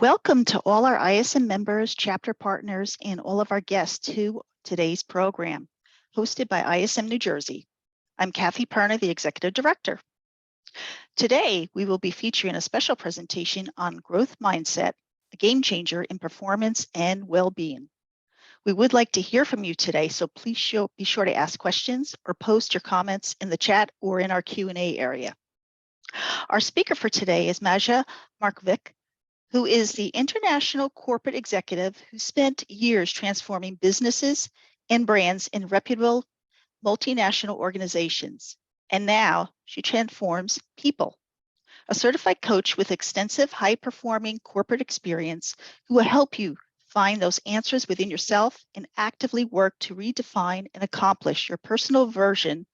Welcome to all our ISM members, chapter partners, and all of our guests to today's program, hosted by ISM New Jersey. I'm Kathy Perna, the Executive Director. Today, we will be featuring a special presentation on growth mindset, a game changer in performance and well-being. We would like to hear from you today, so please be sure to ask questions or post your comments in the chat or in our Q&A area. Our speaker for today is Maja Markovic, who is the international corporate executive who spent years transforming businesses and brands in reputable multinational organizations. And now she transforms people. A certified coach with extensive high-performing corporate experience who will help you find those answers within yourself and actively work to redefine and accomplish your personal version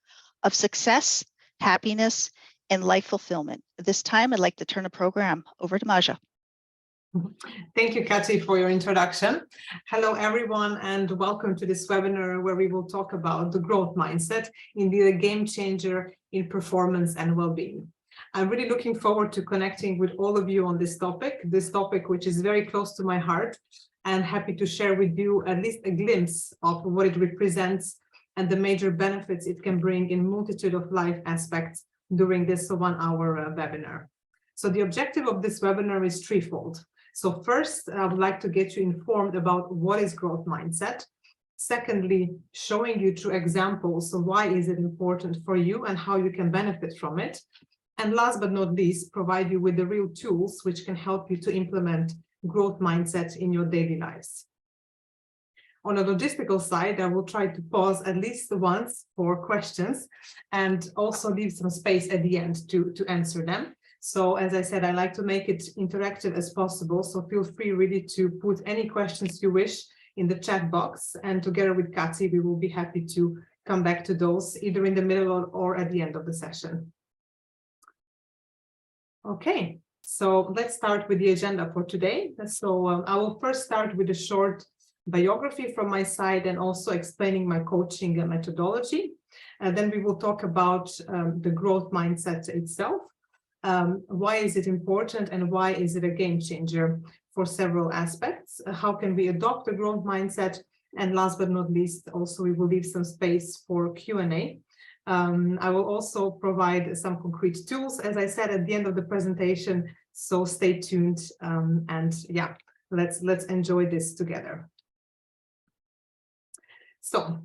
of success, happiness, and life fulfillment. At this time, I'd like to turn the program over to Maja. Thank you, Kathy, for your introduction. Hello, everyone, and welcome to this webinar where we will talk about the growth mindset, indeed a game changer in performance and well-being. I'm really looking forward to connecting with all of you on this topic which is very close to my heart, and happy to share with you at least a glimpse of what it represents and the major benefits it can bring in multitude of life aspects during this 1 hour webinar. So the objective of this webinar is threefold. So first, I would like to get you informed about what is growth mindset. Secondly, showing you through examples why is it important for you and how you can benefit from it. And last but not least, provide you with the real tools which can help you to implement growth mindset in your daily lives. On a logistical side, I will try to pause at least once for questions and also leave some space at the end to answer them. So as I said, I like to make it interactive as possible. So feel free really to put any questions you wish in the chat box. And together with Kathy, we will be happy to come back to those either in the middle or at the end of the session. Okay, so let's start with the agenda for today. So I will first start with a short biography from my side and also explaining my coaching methodology. And then we will talk about the growth mindset itself. Why is it important and why is it a game changer for several aspects? How can we adopt a growth mindset? And last but not least, also we will leave some space for Q&A. I will also provide some concrete tools, as I said at the end of the presentation. So stay tuned and yeah, let's enjoy this together. So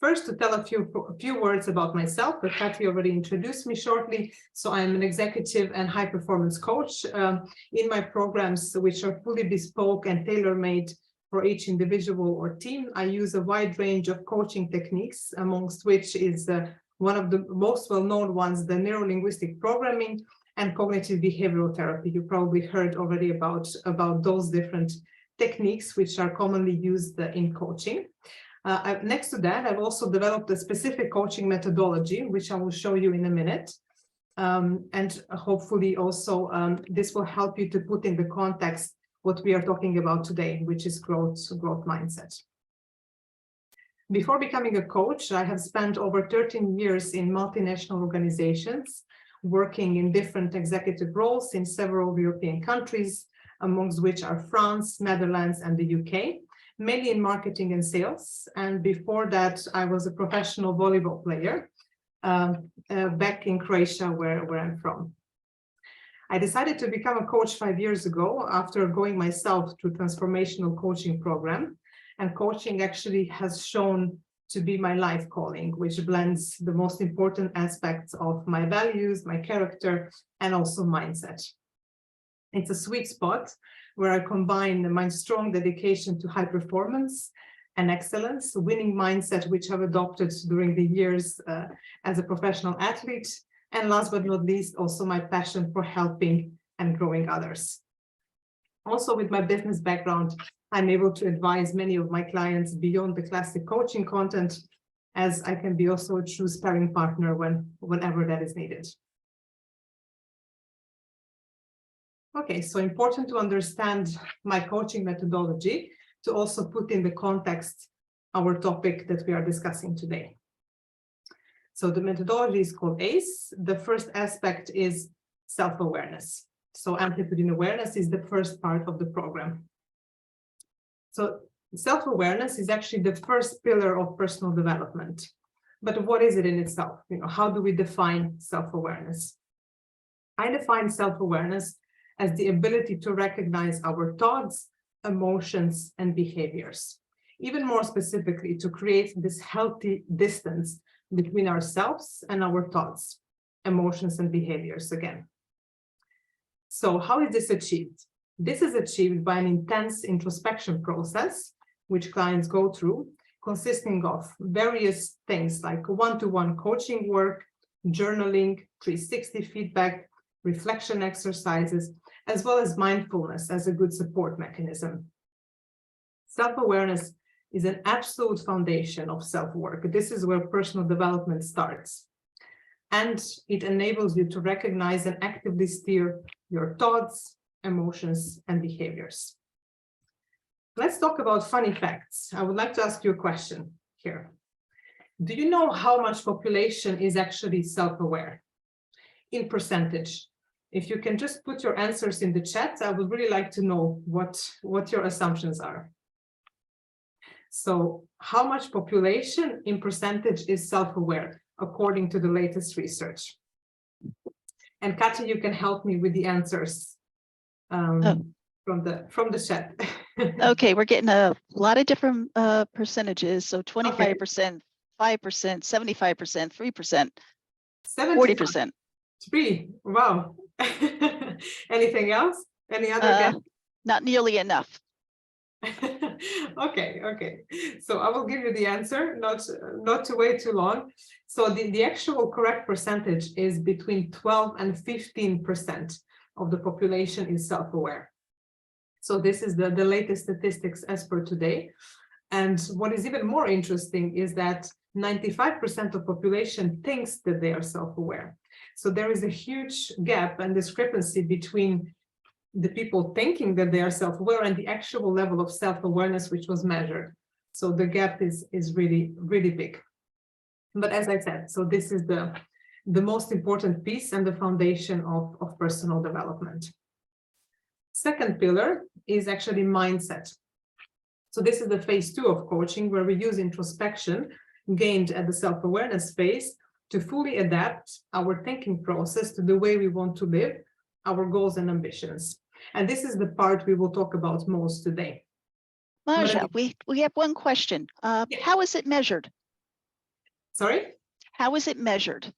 first, to tell a few words about myself, but Kathy already introduced me shortly. So I'm an executive and high performance coach in my programs, which are fully bespoke and tailor-made for each individual or team. I use a wide range of coaching techniques, amongst which is one of the most well-known ones, the neuro-linguistic programming and cognitive behavioral therapy. You probably heard already about those different techniques, which are commonly used in coaching. Next to that, I've also developed a specific coaching methodology, which I will show you in a minute. And hopefully also this will help you to put in the context what we are talking about today, which is growth mindset. Before becoming a coach, I have spent over 13 years in multinational organizations, working in different executive roles in several European countries, amongst which are France, Netherlands, and the UK. Mainly in marketing and sales. And before that, I was a professional volleyball player back in Croatia, where I'm from. I decided to become a coach 5 years ago after going myself through transformational coaching program. And coaching actually has shown to be my life calling, which blends the most important aspects of my values, my character, and also mindset. It's a sweet spot where I combine my strong dedication to high performance and excellence, winning mindset, which I've adopted during the years as a professional athlete. And last but not least, also my passion for helping and growing others. Also with my business background, I'm able to advise many of my clients beyond the classic coaching content, as I can be also a true sparring partner whenever that is needed. Okay, so important to understand my coaching methodology to also put in the context our topic that we are discussing today. So the methodology is called ACE. The first aspect is self-awareness. So amplitude awareness is the first part of the program. So self-awareness is actually the first pillar of personal development. But what is it in itself? How do we define self-awareness? I define self-awareness as the ability to recognize our thoughts, emotions, and behaviors. Even more specifically, to create this healthy distance between ourselves and our thoughts, emotions, and behaviors again. So how is this achieved? This is achieved by an intense introspection process, which clients go through, consisting of various things like one-to-one coaching work, journaling, 360 feedback, reflection exercises, as well as mindfulness as a good support mechanism. Self-awareness is an absolute foundation of self-work. This is where personal development starts. And it enables you to recognize and actively steer your thoughts, emotions, and behaviors. Let's talk about funny facts. I would like to ask you a question here. Do you know how much population is actually self-aware in percentage? If you can just put your answers in the chat, I would really like to know what your assumptions are. So how much population in percentage is self-aware according to the latest research? And Katja, you can help me with the answers from the chat. Okay, we're getting a lot of different percentages. So 25%, 5%, 75%, 3%, 40%. 3. Wow. Anything else? Any other guess? Not nearly enough. Okay. So I will give you the answer, not to wait too long. So the actual correct percentage is between 12 and 15% of the population is self-aware. So this is the latest statistics as per today. And what is even more interesting is that 95% of population thinks that they are self-aware. So there is a huge gap and discrepancy between the people thinking that they are self-aware and the actual level of self-awareness which was measured. So the gap is really, really big. But as I said, so this is the most important piece and the foundation of personal development. Second pillar is actually mindset. So this is the phase 2 of coaching, where we use introspection gained at the self-awareness phase to fully adapt our thinking process to the way we want to live, our goals and ambitions. And this is the part we will talk about most today. Maja, we have one question. How is it measured? Sorry? How is it measured?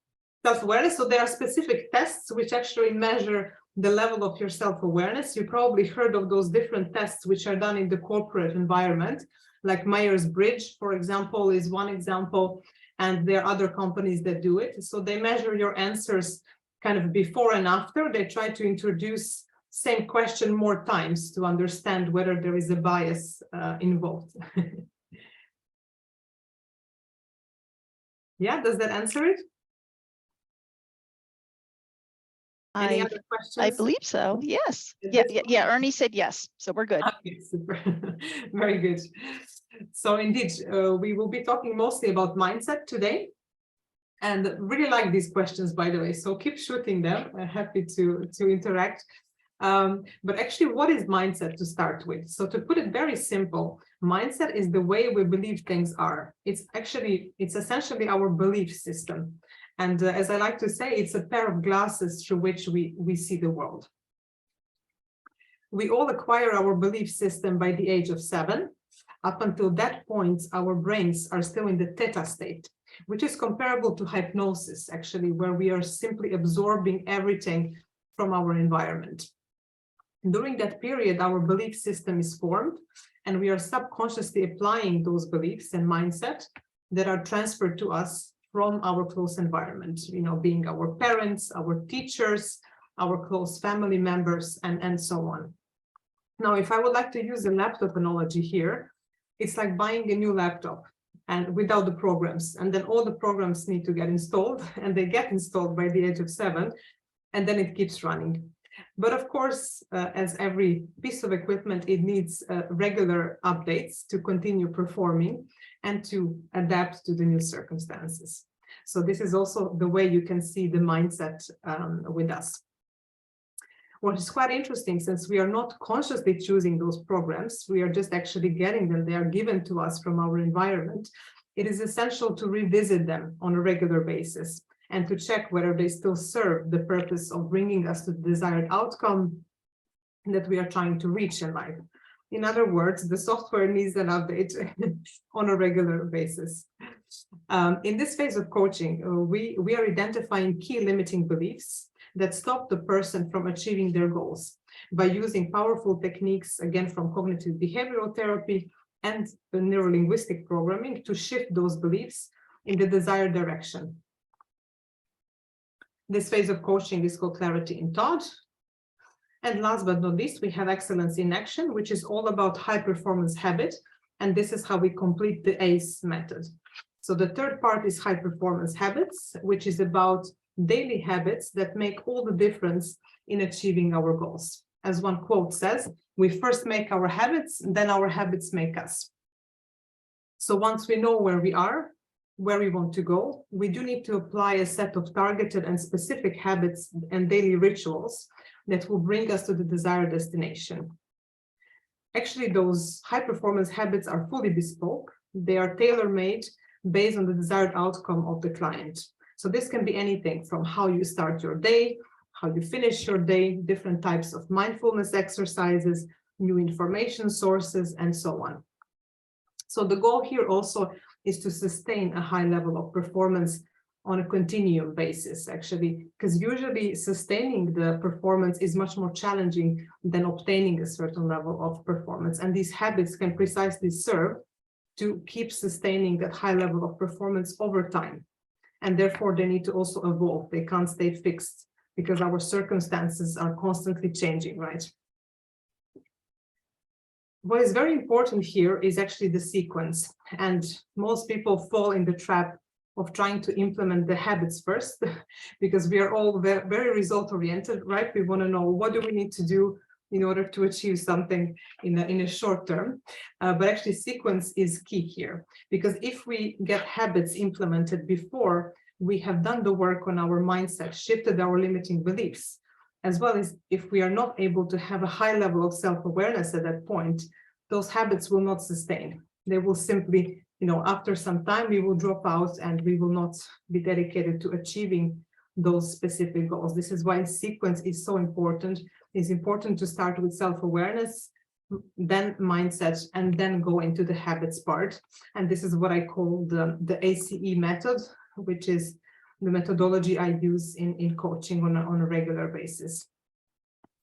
Self-awareness. So there are specific tests which actually measure the level of your self-awareness. You probably heard of those different tests which are done in the corporate environment, like Myers-Briggs, for example, is one example, and there are other companies that do it. So they measure your answers kind of before and after. They try to introduce same question more times to understand whether there is a bias involved. Yeah, does that answer it? Any other questions? I believe so. Yes. Yeah. Ernie said yes. So we're good. Okay, super. Very good. So indeed, we will be talking mostly about mindset today. And really like these questions, by the way. So keep shooting them. I'm happy to interact. But actually, what is mindset to start with? So to put it very simple, mindset is the way we believe things are. It's essentially our belief system. And as I like to say, it's a pair of glasses through which we see the world. We all acquire our belief system by the age of 7. Up until that point, our brains are still in the theta state, which is comparable to hypnosis, actually, where we are simply absorbing everything from our environment. During that period, our belief system is formed, and we are subconsciously applying those beliefs and mindset that are transferred to us from our close environment, being our parents, our teachers, our close family members, and so on. Now, if I would like to use a laptop analogy here, it's like buying a new laptop and without the programs, and then all the programs need to get installed, and they get installed by the age of 7, and then it keeps running. But of course, as every piece of equipment, it needs regular updates to continue performing and to adapt to the new circumstances. So this is also the way you can see the mindset with us. what is quite interesting, since we are not consciously choosing those programs, we are just actually getting them, they are given to us from our environment, it is essential to revisit them on a regular basis and to check whether they still serve the purpose of bringing us to the desired outcome that we are trying to reach in life. In other words, the software needs an update on a regular basis. In this phase of coaching, we are identifying key limiting beliefs that stop the person from achieving their goals by using powerful techniques, again, from cognitive behavioral therapy and the neuro-linguistic programming to shift those beliefs in the desired direction. This phase of coaching is called clarity in thought. And last but not least, we have excellence in action, which is all about high performance habit. And this is how we complete the ACE method. So the third part is high performance habits, which is about daily habits that make all the difference in achieving our goals. As one quote says, we first make our habits, then our habits make us. So once we know where we are, where we want to go, we do need to apply a set of targeted and specific habits and daily rituals that will bring us to the desired destination. Actually, those high performance habits are fully bespoke. They are tailor-made based on the desired outcome of the client. So this can be anything from how you start your day, how you finish your day, different types of mindfulness exercises, new information sources, and so on. So the goal here also is to sustain a high level of performance on a continuum basis, actually, because usually sustaining the performance is much more challenging than obtaining a certain level of performance. And these habits can precisely serve to keep sustaining that high level of performance over time. And therefore, they need to also evolve. They can't stay fixed because our circumstances are constantly changing, right? What is very important here is actually the sequence. And most people fall in the trap of trying to implement the habits first, because we are all very result-oriented, right? We want to know, what do we need to do in order to achieve something in a short term? But actually sequence is key here, because if we get habits implemented before we have done the work on our mindset, shifted our limiting beliefs, as well as if we are not able to have a high level of self-awareness at that point, those habits will not sustain. They will simply, after some time, we will drop out and we will not be dedicated to achieving those specific goals. This is why sequence is so important. It's important to start with self-awareness, then mindset, and then go into the habits part. And this is what I call the ACE method, which is the methodology I use in coaching on a regular basis.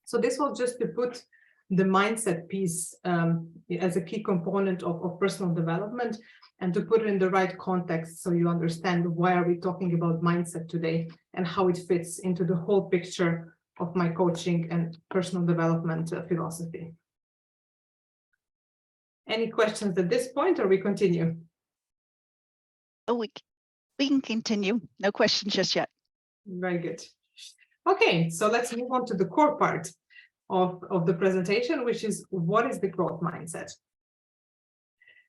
So this was just to put the mindset piece as a key component of personal development, and to put it in the right context so you understand why are we talking about mindset today and how it fits into the whole picture of my coaching and personal development philosophy. Any questions at this point, or we continue? Oh, we can continue. No questions just yet. Very good. Okay, so let's move on to the core part of the presentation, which is, what is the growth mindset?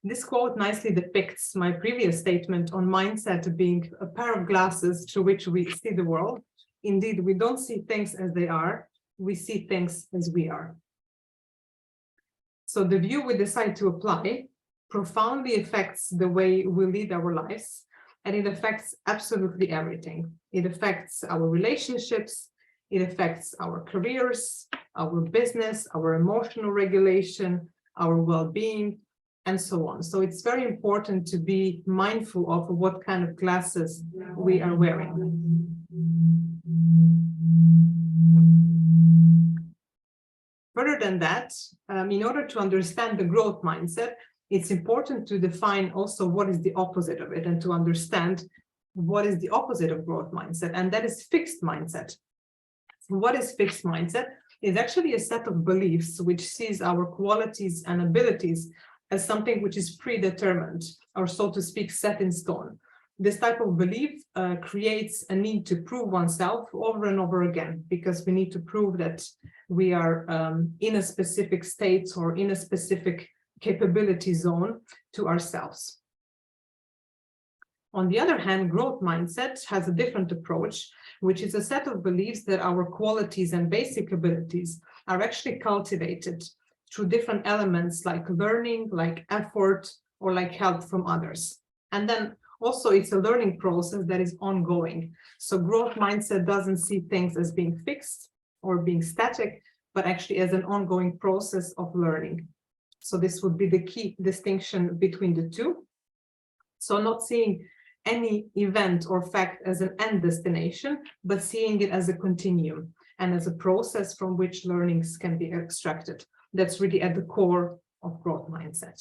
This quote nicely depicts my previous statement on mindset being a pair of glasses through which we see the world. Indeed, we don't see things as they are, we see things as we are. So the view we decide to apply profoundly affects the way we lead our lives, and it affects absolutely everything. It affects our relationships, it affects our careers, our business, our emotional regulation, our well-being, and so on. So it's very important to be mindful of what kind of glasses we are wearing. Further than that, in order to understand the growth mindset, it's important to define also what is the opposite of it, and to understand what is the opposite of growth mindset, and that is fixed mindset. What is fixed mindset? Is actually a set of beliefs which sees our qualities and abilities as something which is predetermined, or so to speak, set in stone. This type of belief creates a need to prove oneself over and over again, because we need to prove that we are in a specific state or in a specific capability zone to ourselves. On the other hand, growth mindset has a different approach, which is a set of beliefs that our qualities and basic abilities are actually cultivated through different elements like learning, like effort, or like help from others. And then also it's a learning process that is ongoing. So growth mindset doesn't see things as being fixed or being static, but actually as an ongoing process of learning. So this would be the key distinction between the two. So not seeing any event or fact as an end destination, but seeing it as a continuum and as a process from which learnings can be extracted. That's really at the core of growth mindset.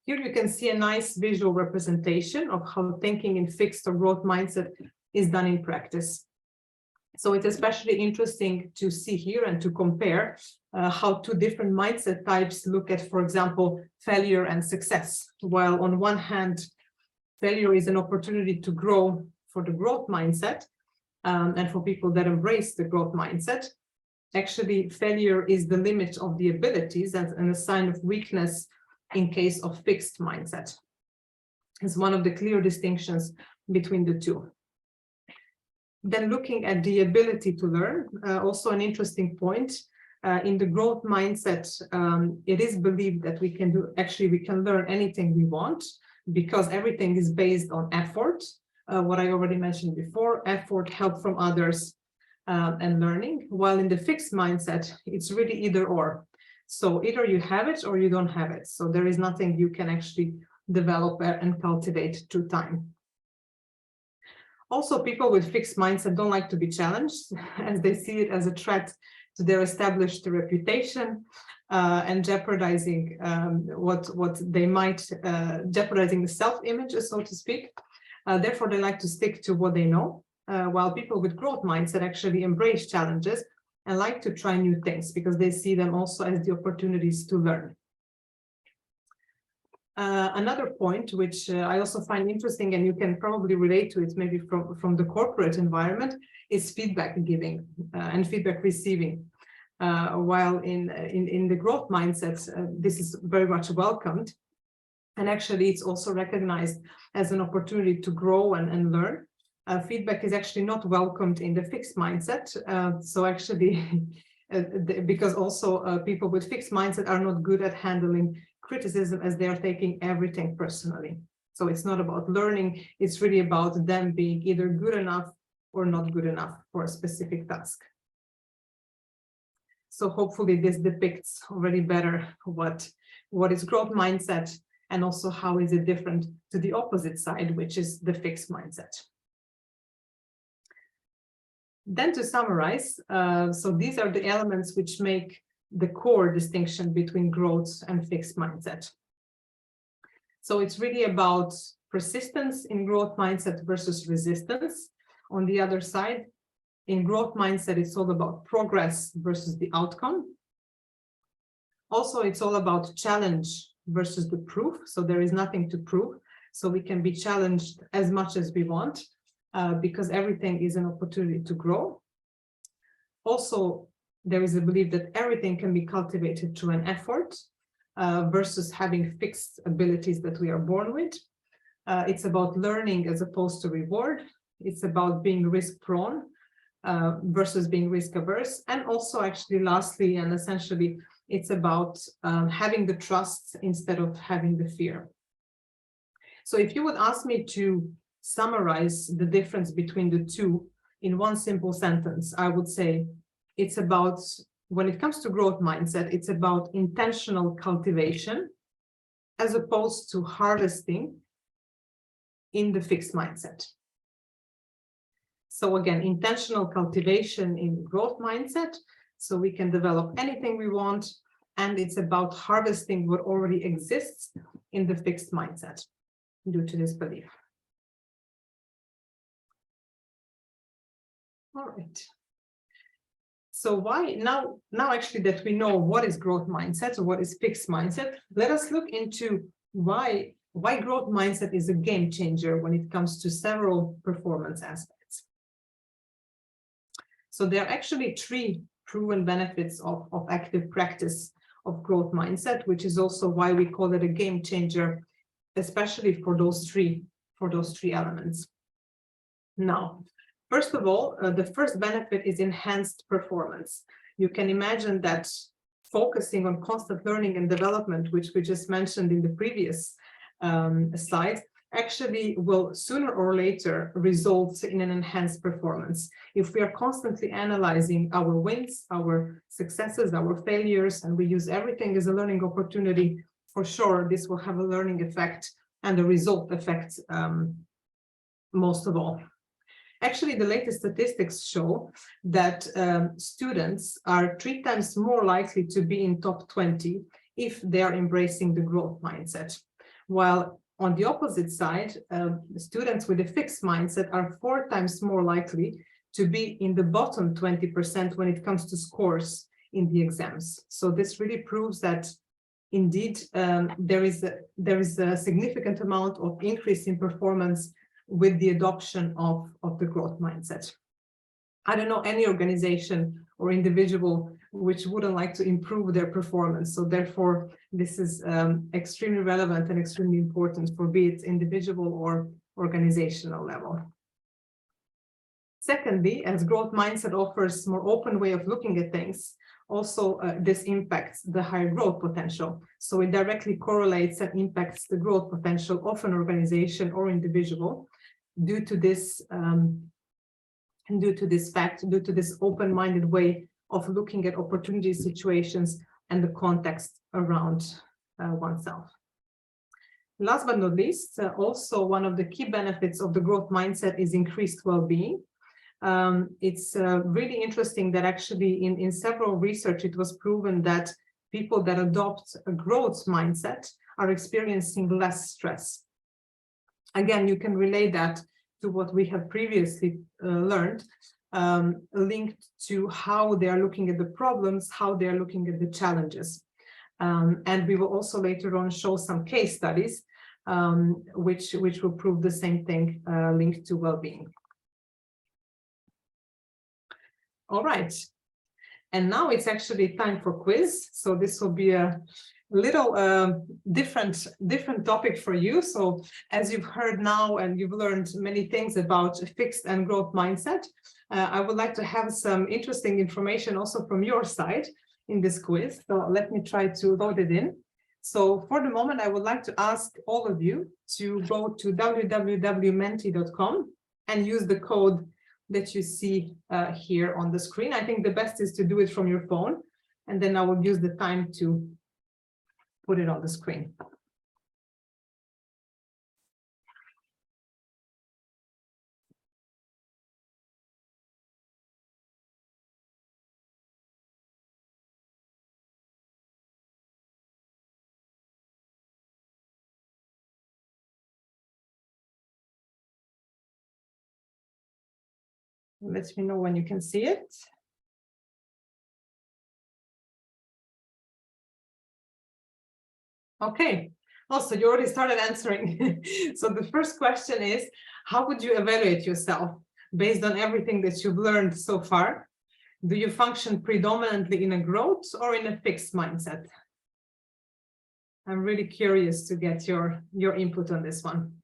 Here you can see a nice visual representation of how thinking in fixed or growth mindset is done in practice. So it's especially interesting to see here and to compare how two different mindset types look at, for example, failure and success. While on one hand, failure is an opportunity to grow for the growth mindset, and for people that embrace the growth mindset, actually failure is the limit of the abilities and a sign of weakness in case of fixed mindset. It's one of the clear distinctions between the two. Then looking at the ability to learn, also an interesting point. In the growth mindset, it is believed that we can learn anything we want because everything is based on effort. What I already mentioned before, effort, help from others, and learning. While in the fixed mindset, it's really either or. So either you have it or you don't have it. So there is nothing you can actually develop and cultivate through time. Also, people with fixed mindset don't like to be challenged, as they see it as a threat to their established reputation, and jeopardizing what they might jeopardizing the self-image, so to speak. Therefore, they like to stick to what they know, while people with growth mindset actually embrace challenges and like to try new things because they see them also as the opportunities to learn. Another point, which I also find interesting, and you can probably relate to it maybe from the corporate environment, is feedback giving and feedback receiving. While in the growth mindset, this is very much welcomed. And actually, it's also recognized as an opportunity to grow and learn. Feedback is actually not welcomed in the fixed mindset. So actually, because also people with fixed mindset are not good at handling criticism as they are taking everything personally. So it's not about learning, it's really about them being either good enough or not good enough for a specific task. So hopefully this depicts already better what is growth mindset and also how is it different to the opposite side, which is the fixed mindset. Then to summarize, so these are the elements which make the core distinction between growth and fixed mindset. So it's really about persistence in growth mindset versus resistance. On the other side, in growth mindset, it's all about progress versus the outcome. Also, it's all about challenge versus the proof. So there is nothing to prove. So we can be challenged as much as we want because everything is an opportunity to grow. Also, there is a belief that everything can be cultivated through an effort versus having fixed abilities that we are born with. It's about learning as opposed to reward. It's about being risk prone versus being risk averse. And also actually lastly and essentially, it's about having the trust instead of having the fear. So if you would ask me to summarize the difference between the two in one simple sentence, I would say it's about, when it comes to growth mindset, it's about intentional cultivation as opposed to harvesting in the fixed mindset. So again, intentional cultivation in growth mindset, so we can develop anything we want, and it's about harvesting what already exists in the fixed mindset due to this belief. All right. So why now actually that we know what is growth mindset or what is fixed mindset, let us look into why growth mindset is a game changer when it comes to several performance aspects. So there are actually three proven benefits of active practice of growth mindset, which is also why we call it a game changer, especially for those three elements. Now, first of all, the first benefit is enhanced performance. You can imagine that focusing on constant learning and development, which we just mentioned in the previous slide, actually will sooner or later result in an enhanced performance. If we are constantly analyzing our wins, our successes, our failures, and we use everything as a learning opportunity, for sure, this will have a learning effect and a result effect most of all. Actually, the latest statistics show that students are 3 times more likely to be in top 20 if they are embracing the growth mindset. While on the opposite side, students with a fixed mindset are 4 times more likely to be in the bottom 20% when it comes to scores in the exams. So this really proves that indeed there is a significant amount of increase in performance with the adoption of the growth mindset. I don't know any organization or individual which wouldn't like to improve their performance. So therefore, this is extremely relevant and extremely important for be it individual or organizational level. Secondly, as growth mindset offers more open way of looking at things, also this impacts the higher growth potential. So it directly correlates and impacts the growth potential of an organization or individual due to this open-minded way of looking at opportunity situations and the context around oneself. Last but not least, also one of the key benefits of the growth mindset is increased well-being. It's really interesting that actually in several research, it was proven that people that adopt a growth mindset are experiencing less stress. Again, you can relate that to what we have previously learned, linked to how they are looking at the problems, how they are looking at the challenges. And we will also later on show some case studies, which will prove the same thing, linked to well-being. All right, and now it's actually time for quiz. So this will be a little different topic for you. So as you've heard now and you've learned many things about a fixed and growth mindset, I would like to have some interesting information also from your side in this quiz. So let me try to load it in. So for the moment, I would like to ask all of you to go to www.menti.com and use the code that you see here on the screen. I think the best is to do it from your phone, and then I will use the time to put it on the screen. Let me know when you can see it. Okay, also you already started answering. So the first question is, how would you evaluate yourself based on everything that you've learned so far? Do you function predominantly in a growth or in a fixed mindset? I'm really curious to get your input on this one.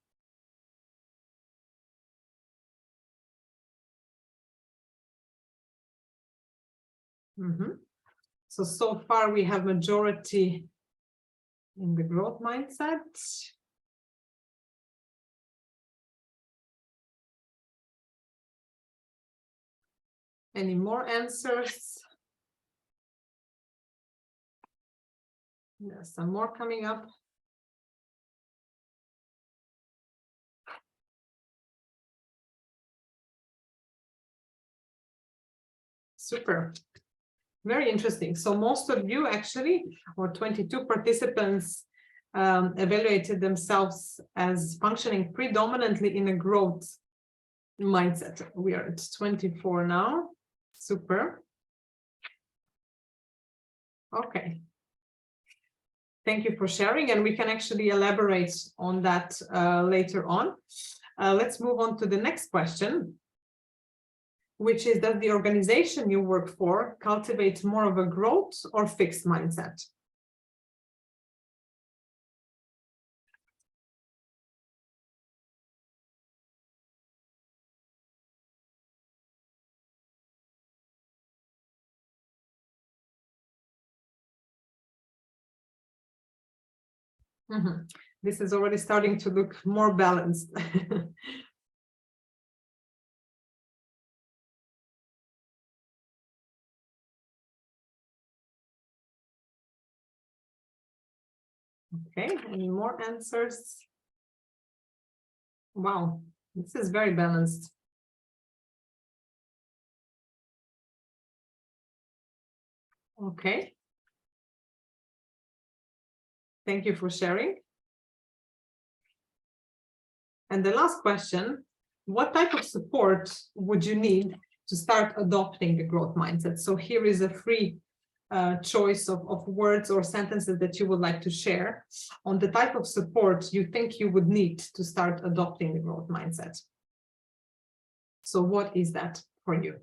So far we have majority in the growth mindset. Any more answers? There's some more coming up. Super. Very interesting. So most of you actually, or 22 participants, evaluated themselves as functioning predominantly in a growth mindset. We are at 24 now. Super. Okay. Thank you for sharing, and we can actually elaborate on that later on. Let's move on to the next question, which is, does the organization you work for cultivate more of a growth or fixed mindset? This is already starting to look more balanced. Okay, any more answers? Wow, this is very balanced. Okay. Thank you for sharing. And the last question, what type of support would you need to start adopting the growth mindset? So here is a free choice of words or sentences that you would like to share on the type of support you think you would need to start adopting the growth mindset. So what is that for you?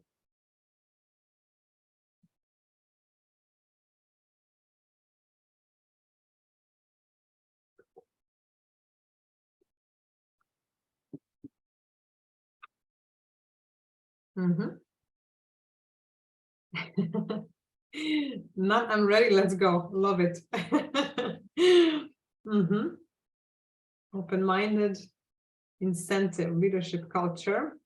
Not I'm ready, let's go. Love it. Open-minded, incentive, leadership culture.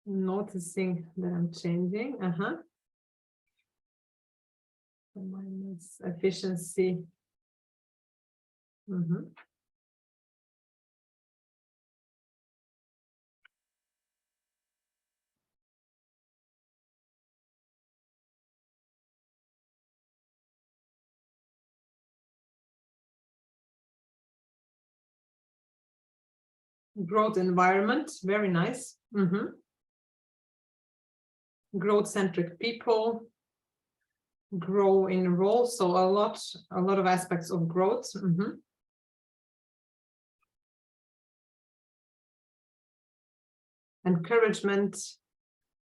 Noticing that I'm changing. Open-mindedness, efficiency. Growth environment, very nice. Growth-centric people, grow in role, so a lot of aspects of growth. Encouragement,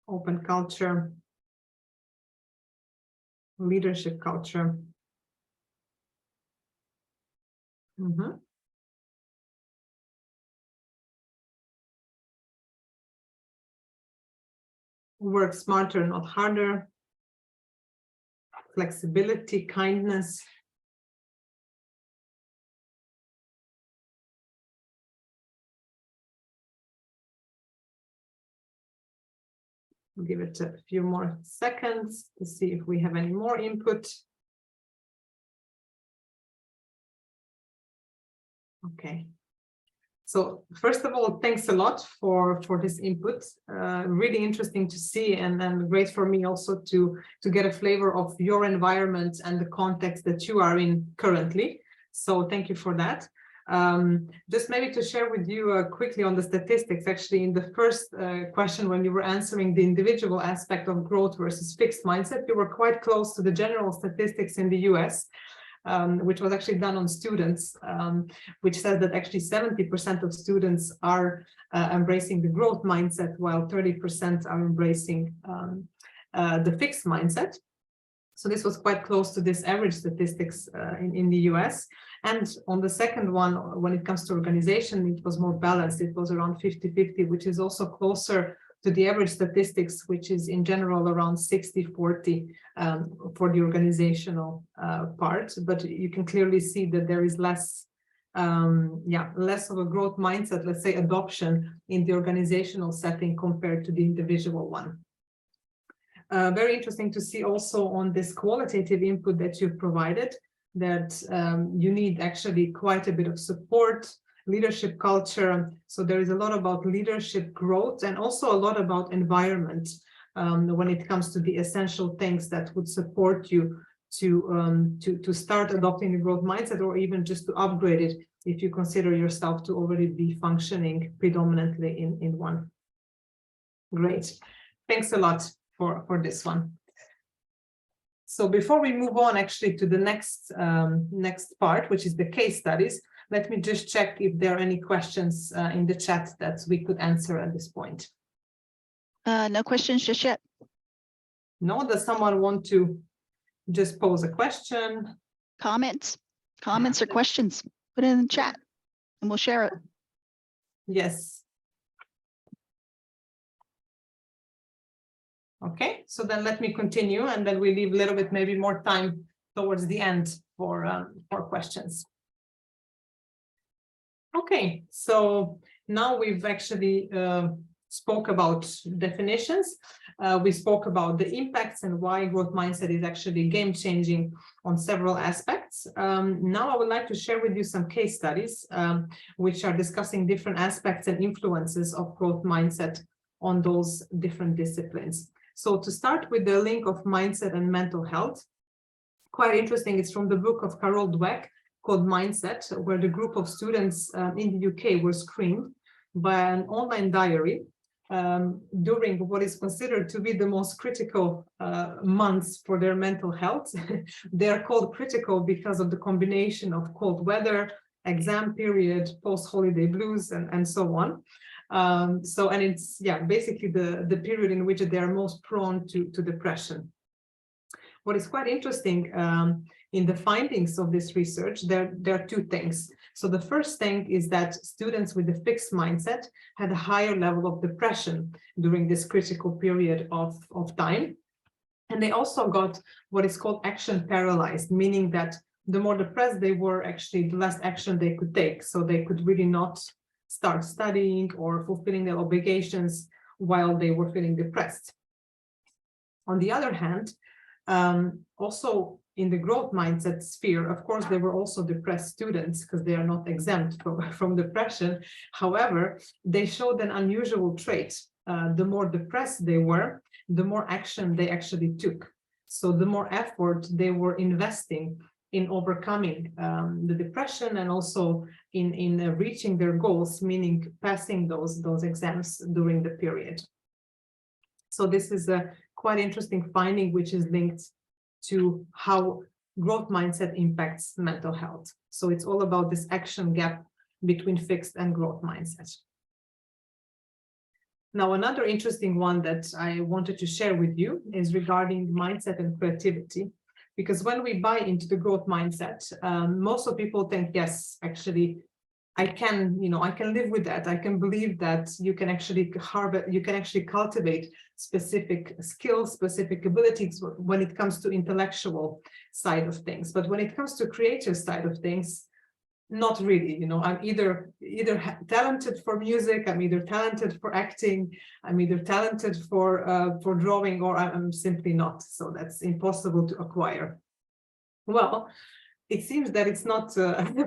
open culture, leadership culture. Work smarter, not harder. Flexibility, kindness. Give it a few more seconds to see if we have any more input. Okay. So first of all, thanks a lot for this input. Really interesting to see, and great for me also to get a flavor of your environment and the context that you are in currently. So thank you for that. Just maybe to share with you quickly on the statistics. Actually, in the first question, when you were answering the individual aspect of growth versus fixed mindset, you were quite close to the general statistics in the US. Which was actually done on students, which says that actually 70% of students are embracing the growth mindset, while 30% are embracing the fixed mindset. So this was quite close to this average statistics in the US. And on the second one, when it comes to organization, it was more balanced. It was around 50-50, which is also closer to the average statistics, which is in general around 60-40 for the organizational part. But you can clearly see that there is less of a growth mindset, let's say, adoption in the organizational setting compared to the individual one. Very interesting to see also on this qualitative input that you've provided, that you need actually quite a bit of support, leadership culture. So there is a lot about leadership growth, and also a lot about environment when it comes to the essential things that would support you to start adopting the growth mindset, or even just to upgrade it if you consider yourself to already be functioning predominantly in one. Great. Thanks a lot for this one. So before we move on actually to the next part, which is the case studies, let me just check if there are any questions in the chat that we could answer at this point. No questions just yet. No? Does someone want to just pose a question? Comments or questions? Put it in the chat and we'll share it. Yes. Okay, so then let me continue, and then we leave a little bit maybe more time towards the end for questions. Okay, so now we've actually spoke about definitions. We spoke about the impacts and why growth mindset is actually game-changing on several aspects. Now I would like to share with you some case studies which are discussing different aspects and influences of growth mindset on those different disciplines. So to start with the link of mindset and mental health, quite interesting, it's from the book of Carol Dweck called Mindset, where the group of students in the UK were screened by an online diary during what is considered to be the most critical months for their mental health. They are called critical because of the combination of cold weather, exam period, post-holiday blues, and so on. And it's basically the period in which they are most prone to depression. What is quite interesting in the findings of this research, there are two things. So the first thing is that students with a fixed mindset had a higher level of depression during this critical period of time. And they also got what is called action paralyzed, meaning that the more depressed they were, actually, the less action they could take. So they could really not start studying or fulfilling their obligations while they were feeling depressed. On the other hand, also in the growth mindset sphere, of course, there were also depressed students because they are not exempt from depression. However, they showed an unusual trait. The more depressed they were, the more action they actually took. So the more effort they were investing in overcoming the depression and also in reaching their goals, meaning passing those exams during the period. So this is a quite interesting finding, which is linked to how growth mindset impacts mental health. So it's all about this action gap between fixed and growth mindset. Now, another interesting one that I wanted to share with you is regarding mindset and creativity. Because when we buy into the growth mindset, most of people think, yes, actually, I can live with that. I can believe that you can actually cultivate specific skills, specific abilities when it comes to intellectual side of things. But when it comes to creative side of things, not really. I'm either talented for music, I'm either talented for acting, I'm either talented for drawing, or I'm simply not. So that's impossible to acquire. Well, it seems that it's not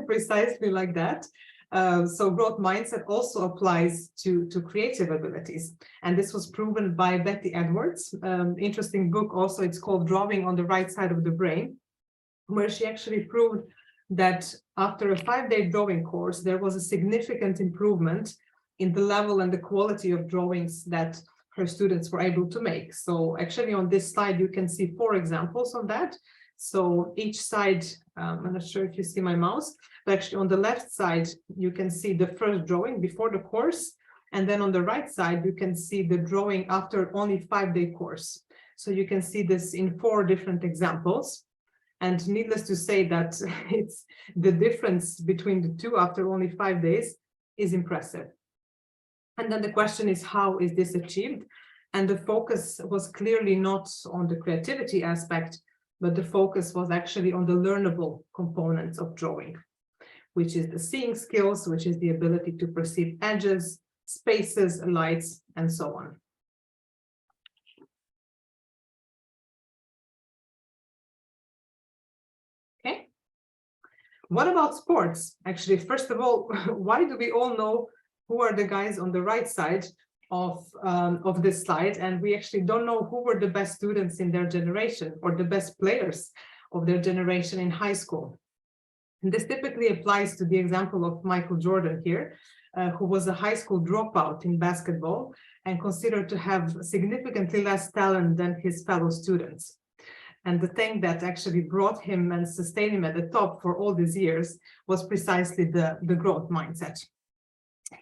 precisely like that. So growth mindset also applies to creative abilities. And this was proven by Betty Edwards. Interesting book also, it's called Drawing on the Right Side of the Brain, where she actually proved that after a 5-day drawing course, there was a significant improvement in the level and the quality of drawings that her students were able to make. So actually on this slide, you can see 4 examples of that. So each side, I'm not sure if you see my mouse, but actually on the left side, you can see the first drawing before the course. And then on the right side, you can see the drawing after only 5-day course. So you can see this in 4 different examples. And needless to say that it's the difference between the two after only 5 days is impressive. And then the question is, how is this achieved? And the focus was clearly not on the creativity aspect, but the focus was actually on the learnable components of drawing, which is the seeing skills, which is the ability to perceive edges, spaces, lights, and so on. Okay. What about sports? Actually, first of all, why do we all know who are the guys on the right side of this slide, and we actually don't know who were the best students in their generation or the best players of their generation in high school? And this typically applies to the example of Michael Jordan here, who was a high school dropout in basketball and considered to have significantly less talent than his fellow students. And the thing that actually brought him and sustained him at the top for all these years was precisely the growth mindset.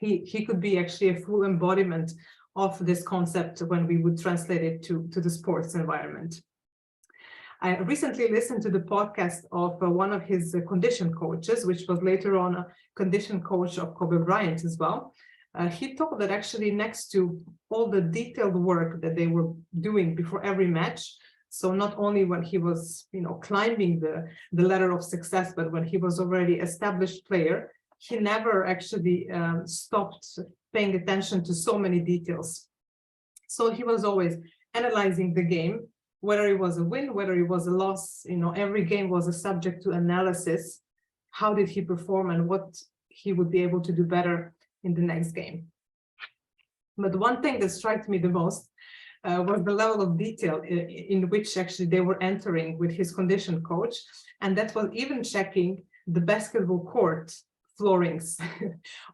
He could be actually a full embodiment of this concept when we would translate it to the sports environment. I recently listened to the podcast of one of his condition coaches, which was later on a condition coach of Kobe Bryant as well. He thought that actually next to all the detailed work that they were doing before every match, So not only when he was, climbing the ladder of success, but when he was already established player, he never actually stopped paying attention to so many details. So he was always analyzing the game, whether it was a win, whether it was a loss, every game was a subject to analysis. How did he perform and what he would be able to do better in the next game? But one thing that struck me the most was the level of detail in which actually they were entering with his condition coach. And that was even checking the basketball court floorings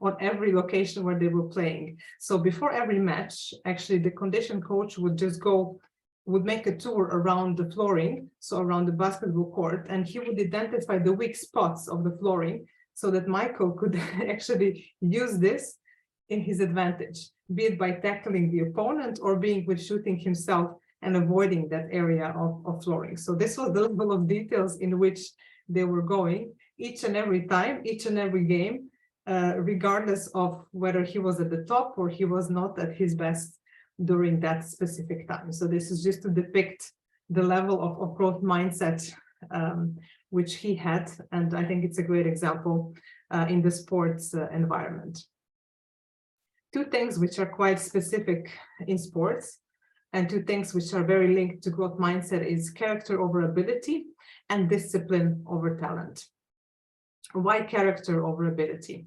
on every location where they were playing. So before every match, actually the condition coach would make a tour around the flooring, so around the basketball court, and he would identify the weak spots of the flooring so that Michael could actually use this in his advantage, be it by tackling the opponent or being with shooting himself and avoiding that area of flooring. So this was the level of details in which they were going each and every time, each and every game, regardless of whether he was at the top or he was not at his best during that specific time. So this is just to depict the level of growth mindset which he had. And I think it's a great example in the sports environment. Two things which are quite specific in sports and two things which are very linked to growth mindset is character over ability and discipline over talent. Why character over ability?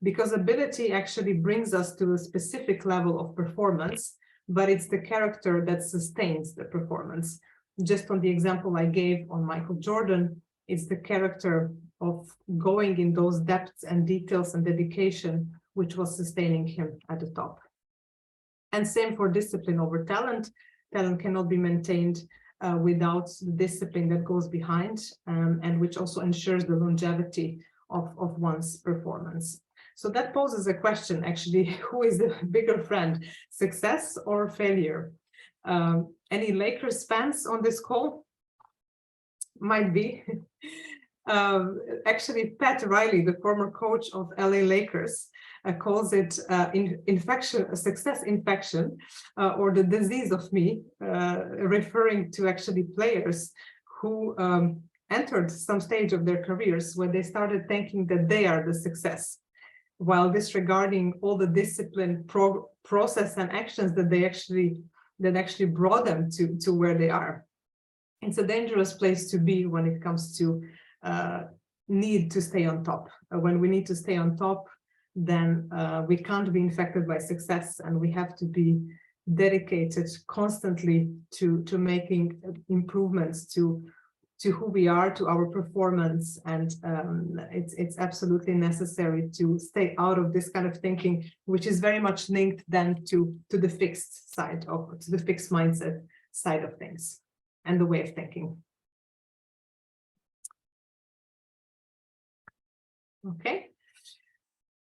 Because ability actually brings us to a specific level of performance, but it's the character that sustains the performance. Just on the example I gave on Michael Jordan, it's the character of going in those depths and details and dedication which was sustaining him at the top. And same for discipline over talent. Talent cannot be maintained without the discipline that goes behind and which also ensures the longevity of one's performance. So that poses a question, actually, who is the bigger friend, success or failure? Any Lakers fans on this call? Might be. Actually, Pat Riley, the former coach of LA Lakers, calls it infection, success infection, or the disease of me, referring to actually players who entered some stage of their careers where they started thinking that they are the success, while disregarding all the discipline, process, and actions that actually brought them to where they are. It's a dangerous place to be when it comes to need to stay on top. When we need to stay on top, then we can't be infected by success, and we have to be dedicated constantly to making improvements to who we are, to our performance, and it's absolutely necessary to stay out of this kind of thinking, which is very much linked then to the fixed side of, to the fixed mindset side of things and the way of thinking. Okay.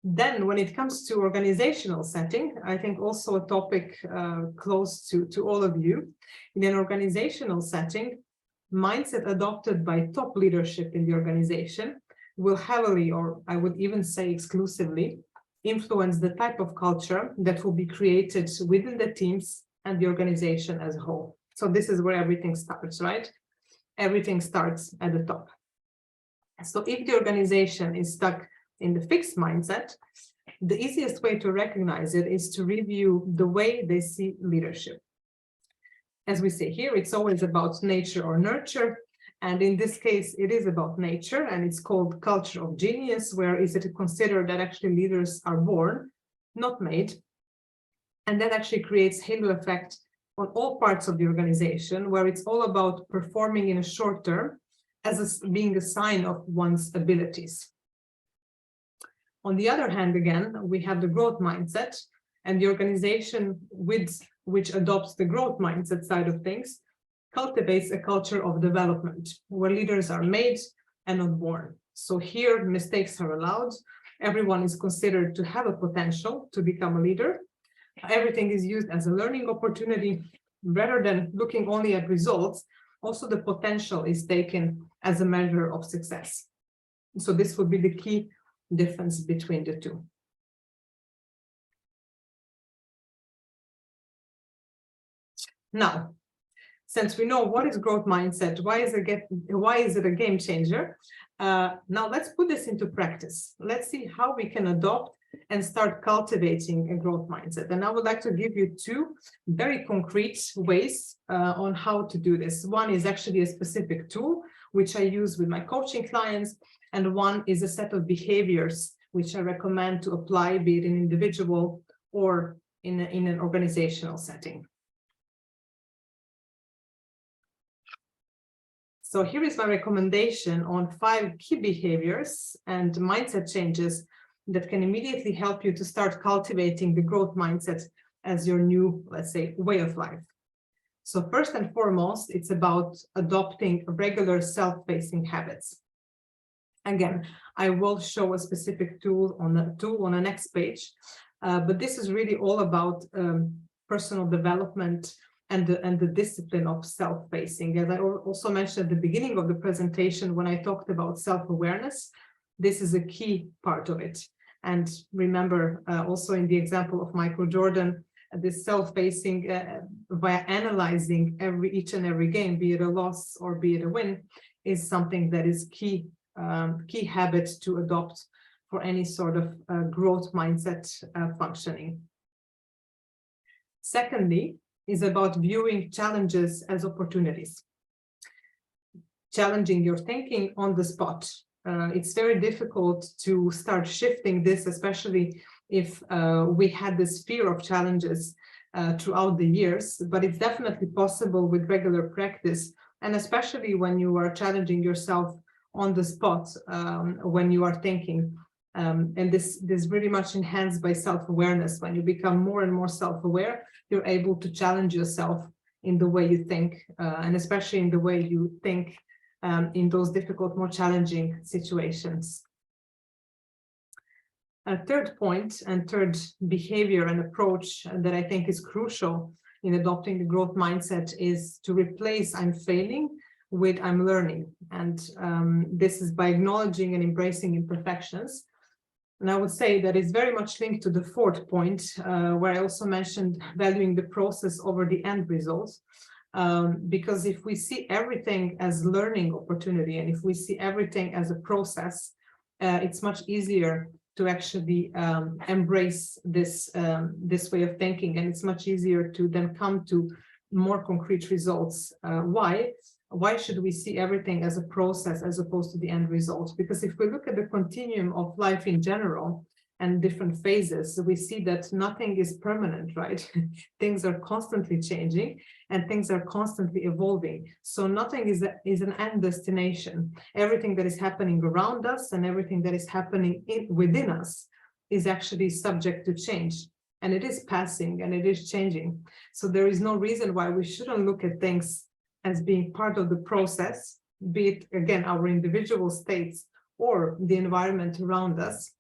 Then when it comes to organizational setting, I think also a topic close to all of you. In an organizational setting, mindset adopted by top leadership in the organization will heavily, or I would even say exclusively, influence the type of culture that will be created within the teams and the organization as a whole. So this is where everything starts, right? Everything starts at the top. So if the organization is stuck in the fixed mindset, the easiest way to recognize it is to review the way they see leadership. As we say here, it's always about nature or nurture. And in this case, it is about nature, and it's called culture of genius, where is it to consider that actually leaders are born, not made. And that actually creates halo effect on all parts of the organization, where it's all about performing in a short term as being a sign of one's abilities. On the other hand, again, we have the growth mindset, and the organization which adopts the growth mindset side of things cultivates a culture of development where leaders are made and not born. So here mistakes are allowed. Everyone is considered to have a potential to become a leader. Everything is used as a learning opportunity rather than looking only at results. Also, the potential is taken as a measure of success. So this would be the key difference between the two. Now, since we know what is growth mindset, why is it a game changer? Now let's put this into practice. Let's see how we can adopt and start cultivating a growth mindset. And I would like to give you two very concrete ways on how to do this. One is actually a specific tool, which I use with my coaching clients. And one is a set of behaviors, which I recommend to apply, be it in individual or in an organizational setting. So here is my recommendation on 5 key behaviors and mindset changes that can immediately help you to start cultivating the growth mindset as your new, let's say, way of life. So first and foremost, it's about adopting regular self-pacing habits. Again, I will show a specific tool on the next page, but this is really all about personal development and the discipline of self-pacing. As I also mentioned at the beginning of the presentation, when I talked about self-awareness, this is a key part of it. And remember, also in the example of Michael Jordan, this self-pacing via analyzing each and every game, be it a loss or be it a win, is something that is key habit to adopt for any sort of growth mindset functioning. Secondly, is about viewing challenges as opportunities. Challenging your thinking on the spot. It's very difficult to start shifting this, especially if we had this fear of challenges throughout the years, but it's definitely possible with regular practice, and especially when you are challenging yourself on the spot when you are thinking. And this really much enhanced by self-awareness. When you become more and more self-aware, you're able to challenge yourself in the way you think, and especially in the way you think in those difficult, more challenging situations. A third point and third behavior and approach that I think is crucial in adopting the growth mindset is to replace "I'm failing" with "I'm learning." And this is by acknowledging and embracing imperfections. And I would say that is very much linked to the fourth point, where I also mentioned valuing the process over the end results. Because if we see everything as learning opportunity, and if we see everything as a process, it's much easier to actually embrace this way of thinking, and it's much easier to then come to more concrete results. Why should we see everything as a process as opposed to the end result? Because if we look at the continuum of life in general and different phases, we see that nothing is permanent, right? Things are constantly changing and things are constantly evolving. So nothing is an end destination. Everything that is happening around us and everything that is happening within us is actually subject to change. And it is passing and it is changing. So there is no reason why we shouldn't look at things as being part of the process, be it, again, our individual states or the environment around us,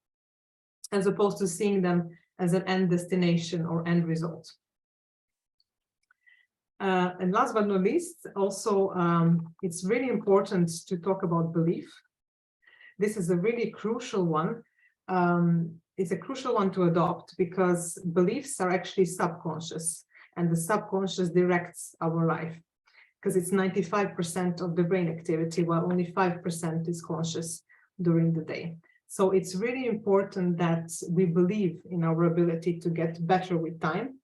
as opposed to seeing them as an end destination or end result. And last but not least, also, it's really important to talk about belief. This is a really crucial one. It's a crucial one to adopt because beliefs are actually subconscious, and the subconscious directs our life, because it's 95% of the brain activity, while only 5% is conscious during the day. So it's really important that we believe in our ability to get better with time,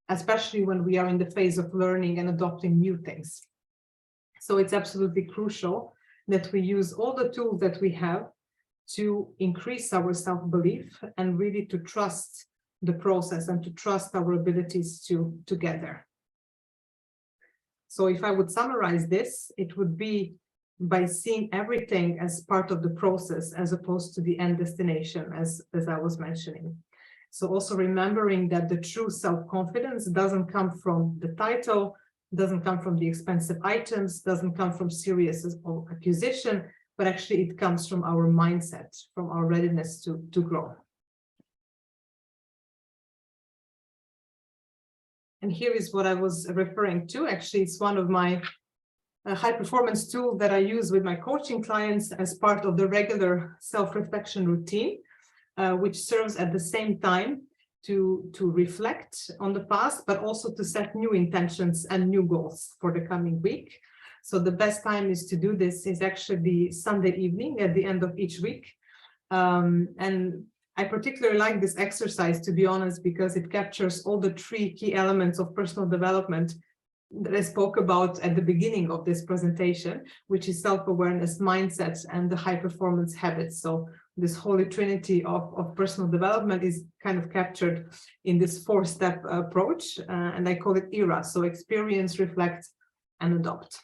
especially when we are in the phase of learning and adopting new things. So it's absolutely crucial that we use all the tools that we have to increase our self-belief and really to trust the process and to trust our abilities to get there. So if I would summarize this, it would be by seeing everything as part of the process as opposed to the end destination, as I was mentioning. So also remembering that the true self-confidence doesn't come from the title, doesn't come from the expensive items, doesn't come from serious acquisition, but actually it comes from our mindset, from our readiness to grow. And here is what I was referring to. Actually, it's one of my high performance tools that I use with my coaching clients as part of the regular self-reflection routine, which serves at the same time to reflect on the past, but also to set new intentions and new goals for the coming week. So the best time is to do this is actually Sunday evening at the end of each week. And I particularly like this exercise, to be honest, because it captures all the 3 key elements of personal development that I spoke about at the beginning of this presentation, which is self-awareness, mindset, and the high-performance habits. So this holy trinity of personal development is kind of captured in this 4-step approach, and I call it ERA. So experience, reflect, and adopt.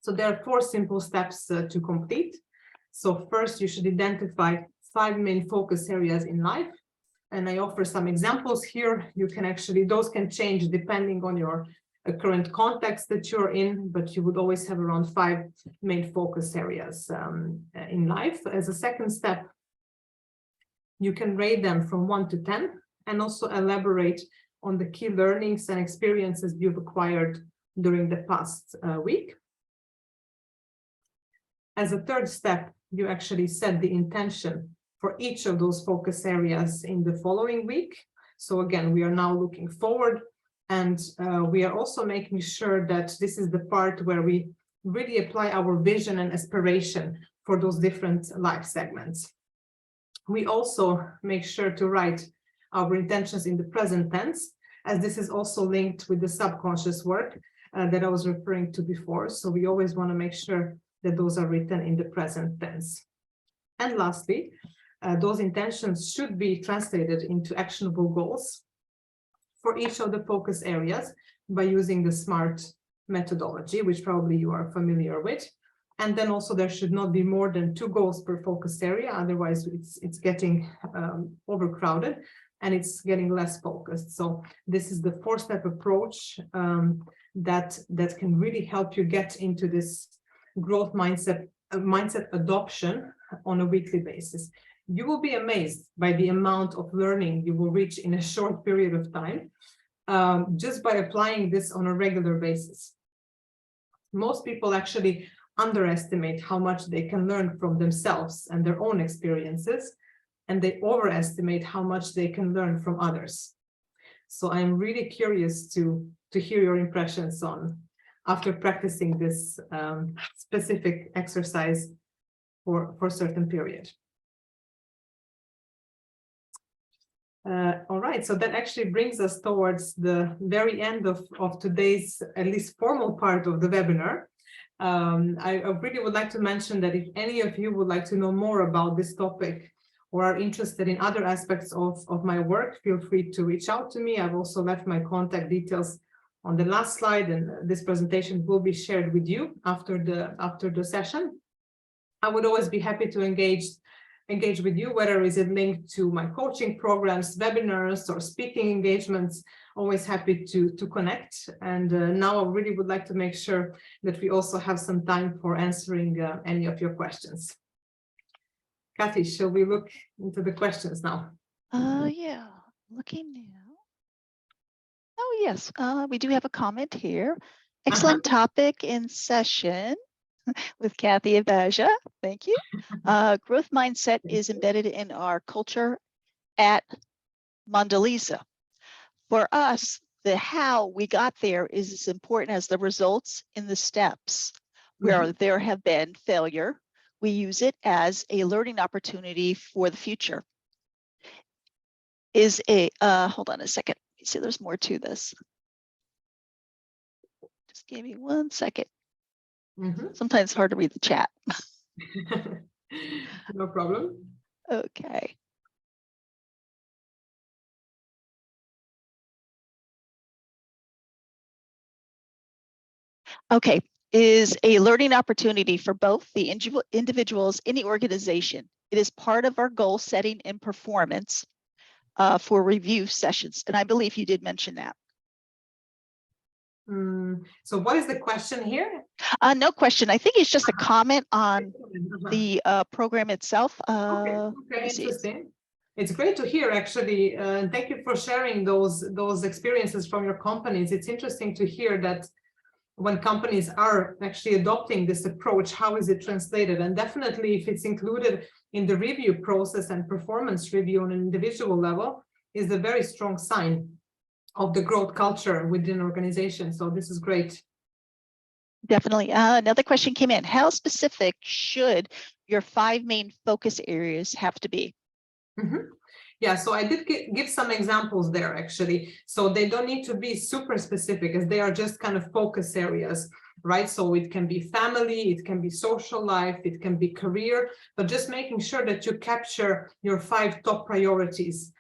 So there are 4 simple steps to complete. So first, you should identify 5 main focus areas in life. And I offer some examples here. You can actually, those can change depending on your current context that you're in, but you would always have around 5 main focus areas in life. As a second step, you can rate them from 1 to 10 and also elaborate on the key learnings and experiences you've acquired during the past week. As a third step, you actually set the intention for each of those focus areas in the following week. So again, we are now looking forward, and we are also making sure that this is the part where we really apply our vision and aspiration for those different life segments. We also make sure to write our intentions in the present tense, as this is also linked with the subconscious work that I was referring to before. So we always want to make sure that those are written in the present tense. And lastly, those intentions should be translated into actionable goals for each of the focus areas by using the SMART methodology, which probably you are familiar with. And then also there should not be more than 2 goals per focus area, otherwise it's getting overcrowded and it's getting less focused. So this is the 4-step approach that can really help you get into this growth mindset adoption on a weekly basis. You will be amazed by the amount of learning you will reach in a short period of time, just by applying this on a regular basis. Most people actually underestimate how much they can learn from themselves and their own experiences, and they overestimate how much they can learn from others. So I'm really curious to hear your impressions on after practicing this specific exercise for a certain period. All right, so that actually brings us towards the very end of today's, at least formal part of the webinar. I really would like to mention that if any of you would like to know more about this topic or are interested in other aspects of my work, feel free to reach out to me. I've also left my contact details on the last slide, and this presentation will be shared with you after the session. I would always be happy to engage with you, whether is it linked to my coaching programs, webinars, or speaking engagements. Always happy to connect. And now I really would like to make sure that we also have some time for answering any of your questions. Kathy, shall we look into the questions now? Yeah, looking now. Oh, yes, we do have a comment here. Excellent topic in session with Kathy and Maja. Thank you. Growth mindset is embedded in our culture at Mondeleza. For us, the how we got there is as important as the results in the steps. Where there have been failure, we use it as a learning opportunity for the future. Is a, hold on a second. See, there's more to this. Just give me 1 second. Sometimes it's hard to read the chat. No problem. Okay. Okay, is a learning opportunity for both the individuals in the organization. It is part of our goal setting and performance for review sessions. And I believe you did mention that. So what is the question here? No question. I think it's just a comment on the program itself. Okay, interesting. It's great to hear, actually. Thank you for sharing those experiences from your companies. It's interesting to hear that when companies are actually adopting this approach, how is it translated? And definitely if it's included in the review process and performance review on an individual level, is a very strong sign of the growth culture within an organization. So this is great. Definitely. Another question came in. How specific should your 5 main focus areas have to be? Yeah, so I did give some examples there, actually. So they don't need to be super specific, as they are just kind of focus areas, right? So it can be family, it can be social life, it can be career, but just making sure that you capture your 5 top priorities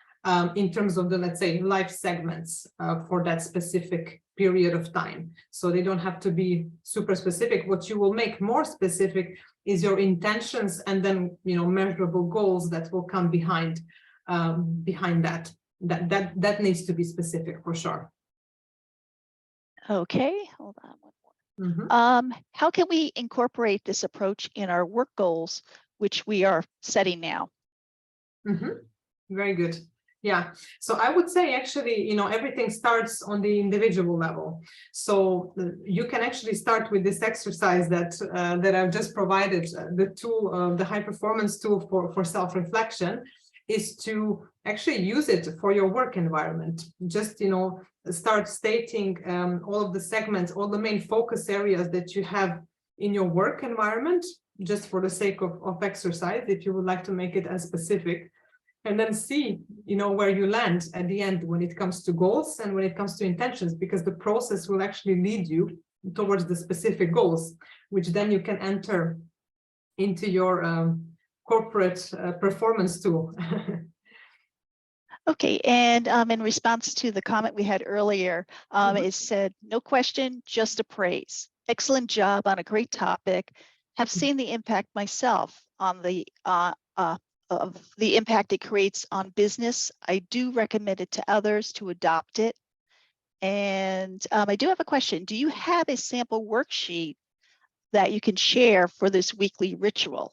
in terms of the, let's say, life segments for that specific period of time. So they don't have to be super specific. What you will make more specific is your intentions, and then, you know, measurable goals that will come behind that. That needs to be specific for sure. Okay, hold on one more. How can we incorporate this approach in our work goals, which we are setting now? Very good. Yeah, so I would say, actually, you know, everything starts on the individual level. So you can actually start with this exercise that I've just provided, the tool, the high performance tool for self-reflection, is to actually use it for your work environment. Just, you know, start stating all of the segments, all the main focus areas that you have in your work environment, just for the sake of exercise, if you would like to make it as specific. And then see, you know, where you land at the end when it comes to goals and when it comes to intentions, because the process will actually lead you towards the specific goals, which then you can enter into your corporate performance tool. Okay, and in response to the comment we had earlier, it said, no question, just a praise. Excellent job on a great topic. Have seen the impact myself on the of the impact it creates on business. I do recommend it to others to adopt it. And I do have a question. Do you have a sample worksheet that you can share for this weekly ritual?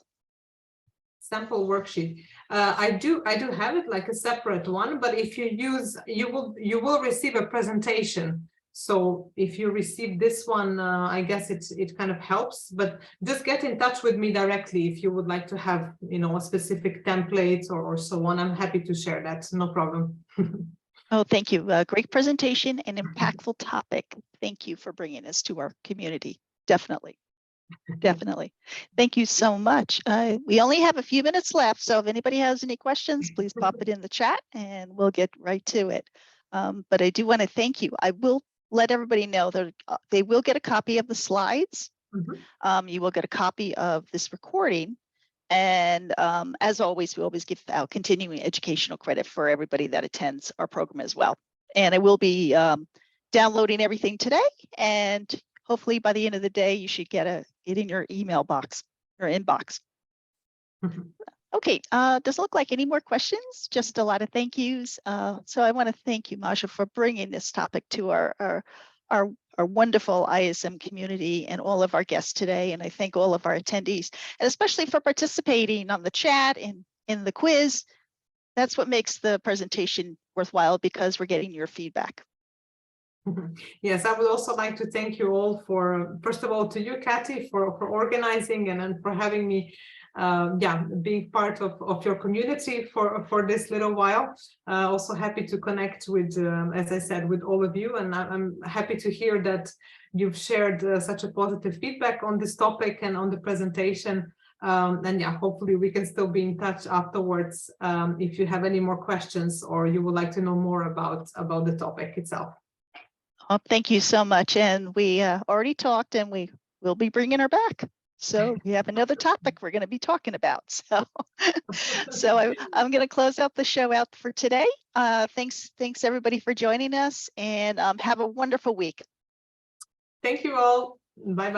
Sample worksheet. I do have it, like a separate one, but if you use, you will receive a presentation. So if you receive this one, I guess it kind of helps, but just get in touch with me directly if you would like to have, you know, a specific template or so on. I'm happy to share that, no problem. Oh, thank you. Great presentation and impactful topic. Thank you for bringing this to our community. Definitely. Definitely. Thank you so much. We only have a few minutes left, so if anybody has any questions, please pop it in the chat and we'll get right to it. But I do want to thank you. I will let everybody know that they will get a copy of the slides. You will get a copy of this recording. And as always, we always give out continuing educational credit for everybody that attends our program as well. And I will be downloading everything today, and hopefully by the end of the day, you should get it in your email box or inbox. Okay, doesn't look like any more questions, just a lot of thank yous. So I want to thank you, Maja, for bringing this topic to our wonderful ISM community and all of our guests today. And I thank all of our attendees, and especially for participating on the chat and in the quiz. That's what makes the presentation worthwhile, because we're getting your feedback. Yes, I would also like to thank you all for, first of all, to you, Kathy, for organizing and for having me being part of your community for this little while. Also happy to connect with, as I said, with all of you, and I'm happy to hear that you've shared such a positive feedback on this topic and on the presentation. And yeah, hopefully we can still be in touch afterwards if you have any more questions or you would like to know more about the topic itself. Oh, thank you so much. And we already talked, and we will be bringing her back. So we have another topic we're going to be talking about. So, I'm going to close out the show out for today. Thanks everybody for joining us, and have a wonderful week. Thank you all. Bye-bye.